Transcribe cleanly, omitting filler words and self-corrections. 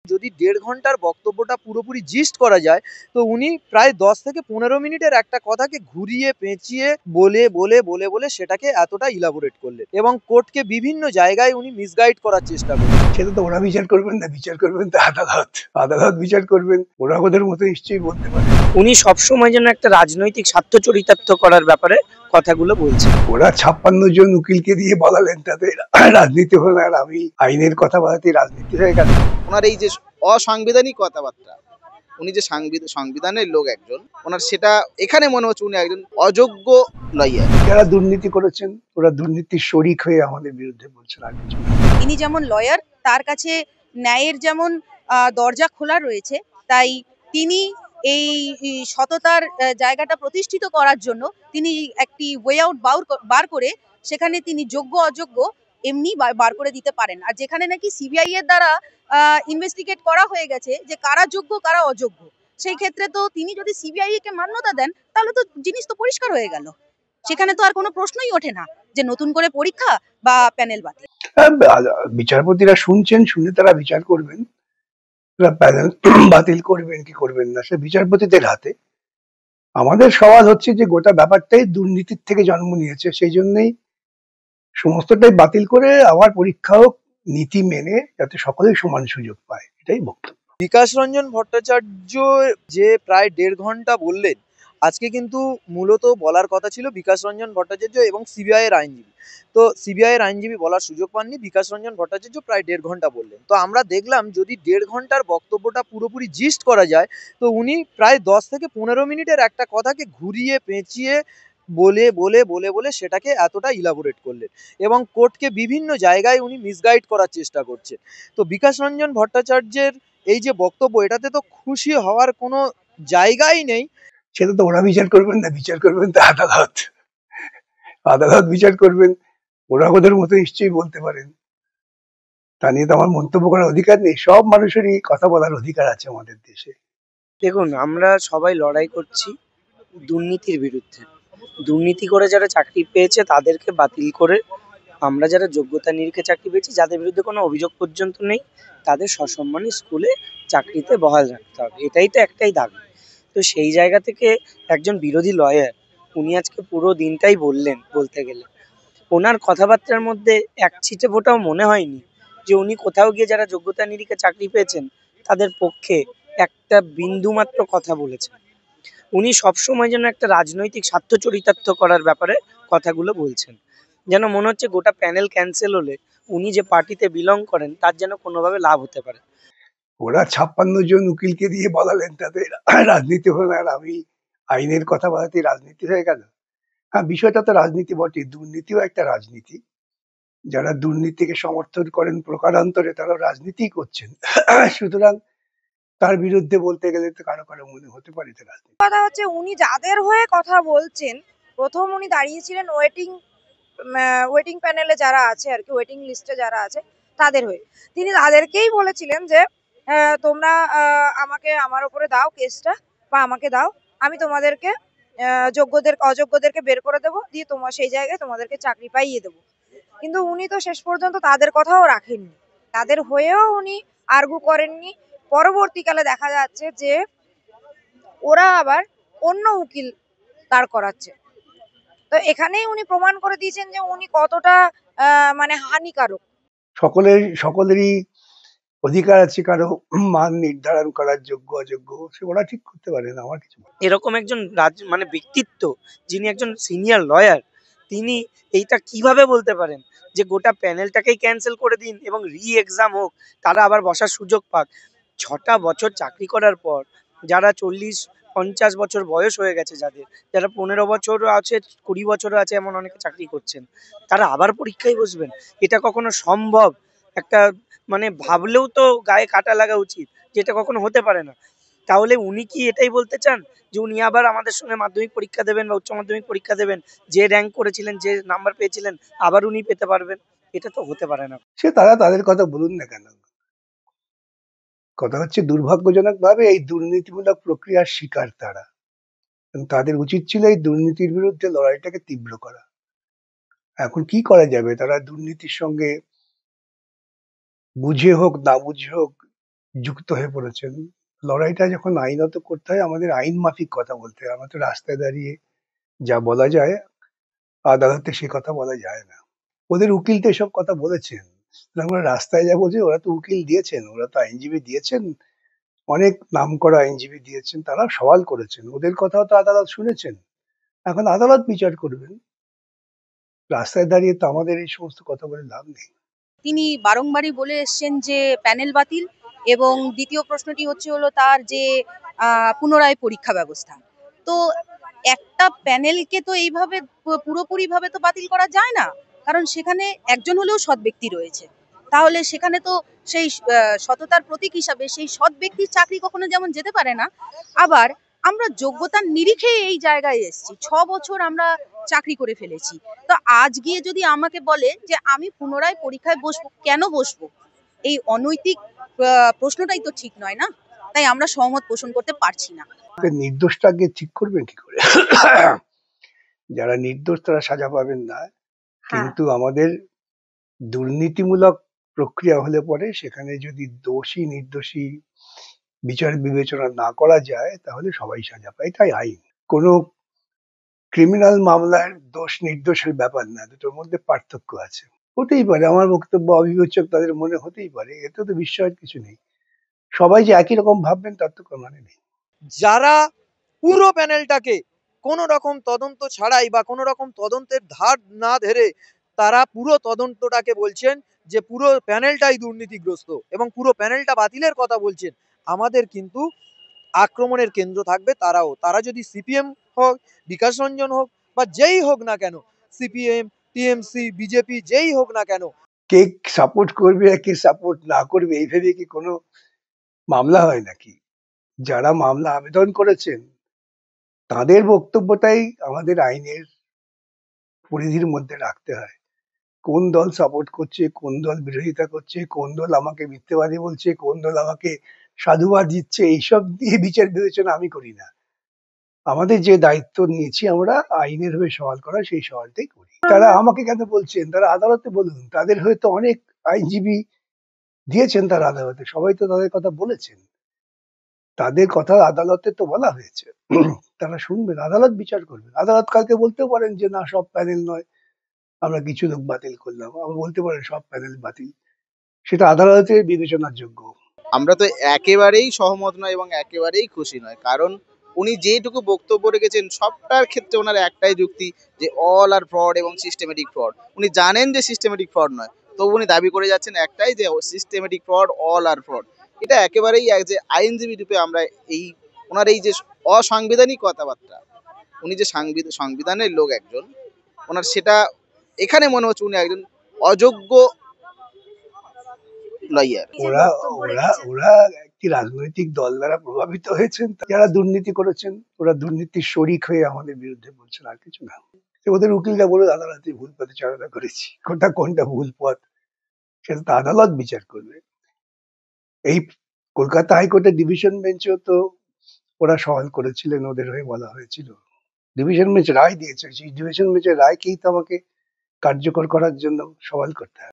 যদি ১.৫ ঘন্টার বক্তব্যটা পুরোপুরি জিস্ট করা যায়, তো উনি প্রায় ১০ থেকে ১৫ মিনিটের একটা কথাকে ঘুরিয়ে পেঁচিয়ে বলে সেটাকে এতটা ইলাবোরেট করলেন এবং কোর্টকে বিভিন্ন জায়গায় উনি মিসগাইড করার চেষ্টা করলেন। সেটা তো ওরা বিচার করবেন না, বিচার করবেন তো আদালত। আদালত বিচার করবেন, ওরা ওদের মতো নিশ্চয়ই বলতে পারে। উনি সবসময় যেন একটা রাজনৈতিক স্বার্থ চরিতার্থ করার ব্যাপারে কথাগুলো বলছেন। ওরা ৫৬ জন উকিলকে দিয়ে বলালেন তাতে রাজনীতি হলো না, আর আমি আইনের কথা বলাতে রাজনীতি হয়ে গেল। ওনার এই যে অসাংবিধানিক কথাবার্তা, উনি যে সংবিধানের লোক একজন, ওনার সেটা এখানে মনে হচ্ছে উনি একজন অযোগ্য লয়ার। যারা দুর্নীতি করেছেন ওরা দুর্নীতির শরিক হয়ে আমাদের বিরুদ্ধে বলছেন আর কিছু না। তিনি যেমন লয়ার, তার কাছে ন্যায়ের যেমন দরজা খোলা রয়েছে, তাই তিনি এই সততার জায়গাটা প্রতিষ্ঠিত করার জন্য তিনি একটি ওয়ে আউট বার করে সেখানে তিনি যোগ্য অযোগ্য এমনি বার করে দিতে পারেন। আর যেখানে নাকি সিবিআই এর দ্বারা ইনভেস্টিগেট করা হয়ে গেছে যে কারা যোগ্য কারা অযোগ্য, সেই ক্ষেত্রে তো তিনি যদি সিবিআই কে মান্যতা দেন তাহলে তো জিনিস তো পরিষ্কার হয়ে গেল। সেখানে তো আর কোনো প্রশ্নই ওঠে না যে নতুন করে পরীক্ষা বা প্যানেল বাতিল। বিচারপতিরা শুনছেন, শুনে তারা বিচার করবেন, প্যানেল বাতিল করবেন কি করবেন না সে বিচারপতিদের হাতে। আমাদের সওয়াল হচ্ছে যে গোটা ব্যাপারটাই দুর্নীতির থেকে জন্ম নিয়েছে, সেই জন্যই সমস্তটাই বাতিল করে আবার পরীক্ষা হোক নীতি মেনে, যাতে সকলেই সমান সুযোগ পায়, এটাই বক্তব্য। বিকাশ রঞ্জন ভট্টাচার্য যে প্রায় ১.৫ ঘন্টা বললেন, আজকে কিন্তু মূলত বলার কথা ছিল বিকাশ রঞ্জন ভট্টাচার্য এবং সিবিআই এর আইনজীবী। তো সিবিআই এর আইনজীবী বলার সুযোগ পাননি, বিকাশ রঞ্জন ভট্টাচার্য প্রায় ১.৫ ঘন্টা বললেন। তো আমরা দেখলাম যদি ১.৫ ঘন্টার বক্তব্যটা পুরোপুরি জিস্ট করা যায়, তো উনি প্রায় ১০ থেকে ১৫ মিনিটের একটা কথাকে ঘুরিয়ে পেঁচিয়ে বলে সেটাকে এতটা ইলাবোরেট করলেন এবং কোর্টকে বিভিন্ন জায়গায় উনি মিসগাইড করার চেষ্টা করছেন। তো বিকাশ রঞ্জন ভট্টাচার্যের এই যে বক্তব্য, এটাতে তো খুশি হওয়ার কোনো জায়গাই নেই। সেটা তো ওরা বিচার করবেন না, বিচার করবেন তো আদালত। আদালত বিচার করবেন, ওরা ওদের মতো নিশ্চয়ই বলতে পারেন। তা নিয়ে তো আমার মন্তব্য করার অধিকার নেই। সব মানুষেরই কথা বলার অধিকার আছে আমাদের দেশে। দেখুন, আমরা সবাই লড়াই করছি দুর্নীতির বিরুদ্ধে। দুর্নীতি করে যারা চাকরি পেয়েছে তাদেরকে বাতিল করে আমরা যারা যোগ্যতা নিরিখে চাকরি পেয়েছি, যাদের বিরুদ্ধে কোনো অভিযোগ পর্যন্ত নেই, তাদের সসম্মানে স্কুলে চাকরিতে বহাল রাখতে হবে। এটাই তো একটাই দাবি। তো সেই জায়গা থেকে একজন বিরোধী লয়ার উনি আজকে পুরো দিনটাই বললেন, বলতে গেলে ওনার কথাবার্তার মধ্যে এক ছিটে ফোঁটাও মনে হয়নি যে উনি কোথাও গিয়ে যারা যোগ্যতা নিরিখে চাকরি পেয়েছেন তাদের পক্ষে একটা বিন্দু মাত্র কথা বলেছেন। উনি সবসময় যেন একটা রাজনৈতিক স্বার্থ চরিতার্থ করার ব্যাপারে কথাগুলো বলছেন। যেন মনে হচ্ছে গোটা প্যানেল ক্যান্সেল হলে উনি যে পার্টিতে বিলং করেন তার যেন কোনোভাবে লাভ হতে পারে। ওরা ৫৬ জন উকিলকে দিয়ে বলালেন তাতে রাজনীতি হলো না, আর আমি আইনের কথা বলাতে রাজনীতি হয়ে গেল। হ্যাঁ, বিষয়টা তো রাজনীতি বটে, দুর্নীতিও একটা রাজনীতি। যারা দুর্নীতিকে সমর্থন করেন প্রকারান্তরে তারা রাজনীতিই করছেন। সুতরাং তার বিরুদ্ধে বলতে গেলে তো কারো কারো মনে হতে পারে এটা রাজনীতি। কথা হচ্ছে উনি যাদের হয়ে কথা বলছেন, প্রথম উনি দাঁড়িয়েছিলেন ওয়েটিং প্যানেলে যারা আছে আর কি, ওয়েটিং লিস্টে যারা আছে তাদের হয়ে। তিনি তাদেরকেই বলেছিলেন যে তোমরা আমাকে আমার উপরে দাও কেসটা, বা আমাকে দাও, আমি তোমাদেরকে যোগ্যদের অযোগ্যদেরকে বের করে দেবো, দিয়ে তোমার সেই জায়গায় তোমাদেরকে চাকরি পাইয়ে দেবো। কিন্তু উনি তো শেষ পর্যন্ত তাদের কথাও রাখেননি, তাদের হয়েও উনি আর্গু করেননি। পরবর্তীকালে দেখা যাচ্ছে যে ওরা আবার অন্য উকিল দাঁড় করাচ্ছে। তো এখানেই উনি প্রমাণ করে দিয়েছেন যে উনি কতটা মানে হানিকারক। সকলেরই অধিকার আছে কারো মান নির্ধারণ করার, যোগ্য অযোগ্য সে ওরা ঠিক করতে পারে না, আমার কিছু এরকম একজন মানে ব্যক্তিত্ব, যিনি একজন সিনিয়র লয়ার, তিনি এইটা কিভাবে বলতে পারেন যে গোটা প্যানেলটাকেই ক্যান্সেল করে দিন এবং এক্সাম হোক, তারা আবার বসার সুযোগ পাক। ৬টা বছর চাকরি করার পর যারা ৪০-৫০ বছর বয়স হয়ে গেছে, যারা ১৫ বছরও আছে, ২০ বছরও আছে, এমন অনেকে চাকরি করছেন, তারা আবার পরীক্ষায় বসবেন? এটা কখনো সম্ভব? একটা মানে ভাবলেও তো গায়ে কাঁটা লাগা উচিত, যেটা কখনো হতে পারে না। তাহলে উনি কি এটাই বলতে চান যে উনি আবার আমাদের সঙ্গে মাধ্যমিক পরীক্ষা দেবেন বা উচ্চ মাধ্যমিক পরীক্ষা দেবেন, যে র্যাঙ্ক করেছিলেন, যে নাম্বার পেয়েছিলেন, আবার উনি পেতে পারবেন? এটা তো হতে পারে না। সে তারা তাদের কথা বলুন না কেন। কথা হচ্ছে দুর্ভাগ্যজনক ভাবে এই দুর্নীতিমূলক প্রক্রিয়ার শিকার তারা, এবং তাদের উচিত ছিল এই দুর্নীতির বিরুদ্ধে লড়াইটাকে তীব্র করা। এখন কি করা যাবে, তারা দুর্নীতির সঙ্গে বুঝে হোক না বুঝে হোক যুক্ত হয়ে পড়েছেন। লড়াইটা যখন আইনত করতে হয় আমাদের আইন মাফিক কথা বলতে হয়। আমরা তো রাস্তায় দাঁড়িয়ে যা বলা যায় আদালতে সে কথা বলা যায় না। ওদের উকিল তো এসব কথা বলেছেন। আমরা রাস্তায় যা বলছি ওরা তো উকিল দিয়েছেন, ওরা তো আইনজীবী দিয়েছেন, অনেক নামকরা আইনজীবী দিয়েছেন, তারা সওয়াল করেছেন, ওদের কথাও তো আদালত শুনেছেন। এখন আদালত বিচার করবেন। রাস্তায় দাঁড়িয়ে তো আমাদের এই সমস্ত কথা বলে লাভ নেই। তিনি বারংবারই বলে এসছেন যে প্যানেল বাতিল, এবং দ্বিতীয় প্রশ্নটি হলো তার যে পুনরায় পরীক্ষা ব্যবস্থা। তো একটা প্যানেলকে তো এইভাবে পুরোপুরিভাবে তো বাতিল করা যায় না, কারণ সেখানে একজন হলেও সৎ ব্যক্তি রয়েছে। তাহলে সেখানে তো সেই সততার প্রতীক হিসাবে সেই সৎ ব্যক্তির চাকরি কখনো যেমন যেতে পারে না। আবার আমরা যোগ্যতার নিরিখে এই জায়গায় এসেছি, 6 বছর আমরা চাকরি করে ফেলেছি। তো আজ গিয়ে যদি আমাকে বলে যে আমি পুনরায় পরীক্ষায় বসবো, কেন বসবো? এই অনৈতিক প্রশ্নটাই তো ঠিক নয় না। তাই আমরা সহমত পোষণ করতে পারছি না। নির্দোষটা আগে ঠিক করবেন কি করে? যারা নির্দোষ তারা সাজা পাবেন না, কিন্তু আমাদের দুর্নীতিমূলক প্রক্রিয়া হলে পরে সেখানে যদি দোষী নির্দোষী বিচার বিবেচনা না করা যায় তাহলে সবাই সাজা পায়, এটাই আইন। কোনো ক্রিমিনাল মামলার দোষ নির্দোষের ব্যাপার না, দুটোর মধ্যে পার্থক্য আছে। হতেই পারে, আমার বক্তব্য অবিবেচক তাদের মনে হতেই পারে, এতে তো বিস্ময়ের কিছু নেই। সবাই যে একই রকম ভাববেন তার তো কোনো মানে নেই। যারা পুরো প্যানেলটাকে কোনো রকম তদন্ত ছাড়াই বা কোনো রকম তদন্তের ধার না ধরে তারা পুরো তদন্তটাকে বলছেন যে পুরো প্যানেলটাই দুর্নীতিগ্রস্ত এবং পুরো প্যানেলটা বাতিলের কথা বলছেন, আমাদের কিন্তু আক্রমণের কেন্দ্র থাকবে তারাও। তারা যদি সিপিএম হোক, বিকাশ রঞ্জন হোক বা যেই হোক না কেন, সিপিএম, টিএমসি, বিজেপি যেই হোক না কেন, কে সাপোর্ট করবে আর কে সাপোর্ট না করবে এই ভেবে কি কোনো মামলা হয় নাকি? যারা মামলা আবেদন করেছেন তাদের বক্তব্যটাই আমাদের আইনের পরিধির মধ্যে রাখতে হয়। কোন দল সাপোর্ট করছে, কোন দল বিরোধিতা করছে, কোন দল আমাকে মিথ্যেবাদী বলছে, কোন দল আমাকে সাধুবাদ দিচ্ছে, এইসব দিয়ে বিচার বিবেচনা আমি করি না। আমাদের যে দায়িত্ব নিয়েছি আমরা আইনের হয়ে সওয়াল করা, সেই সওয়ালটাই করি। তারা আমাকে কেন বলছেন? তারা আদালতে বলুন। তাদের হয়ে তো অনেক আইনজীবী দিয়েছেন তারা আদালতে, সবাই তো তাদের কথা বলেছেন। তাদের কথা আদালতে তো বলা হয়েছে। তারা শুনবেন, আদালত বিচার করবেন। আদালত কালকে বলতেও পারেন যে না, সব প্যানেল নয়, আমরা কিছু লোক বাতিল করলাম। আবার বলতে পারেন সব প্যানেল বাতিল। সেটা আদালতের বিবেচনার যোগ্য। আমরা তো একেবারেই সহমত নয় এবং একেবারেই খুশি নয়, কারণ উনি যেটুকু বক্তব্য রেখেছেন সবটার ক্ষেত্রে ওনার একটাই যুক্তি যে অল আর ফ্রড এবং সিস্টেমেটিক ফ্রড। উনি জানেন যে সিস্টেমেটিক ফ্রড নয়, তবু উনি দাবি করে যাচ্ছেন একটাই যে সিস্টেমেটিক ফ্রড, অল আর ফ্রড। এটা একেবারেই যে আইনজীবী রূপে আমরা এই ওনার এই যে অসাংবিধানিক কথাবার্তা, উনি যে সংবিধানের লোক একজন, ওনার সেটা এখানে মনে হচ্ছে উনি একজন অযোগ্য লয়ার। ওরা ওরা ওরা একটি রাজনৈতিক দল দ্বারা প্রভাবিত হয়েছেন, যারা দুর্নীতি করেছেন। ওরা দুর্নীতির শরিক হয়ে আমাদের বিরুদ্ধে বলছেন, আর কিছু না। তো ওদের উকিলরা বলে আদালতে ভুল পথে চালনা করেছি, কোনটা ভুল পথ সেটা তো আদালত বিচার করবে। এই কলকাতা হাইকোর্টের ডিভিশন বেঞ্চেও তো ওরা সওয়াল করেছিলেন, ওদের হয়ে বলা হয়েছিল। ডিভিশন বেঞ্চ রায় দিয়েছে, সেই ডিভিশন বেঞ্চের রায়কেই তো আমাকে কার্যকর করার জন্য সওয়াল করতে হবে।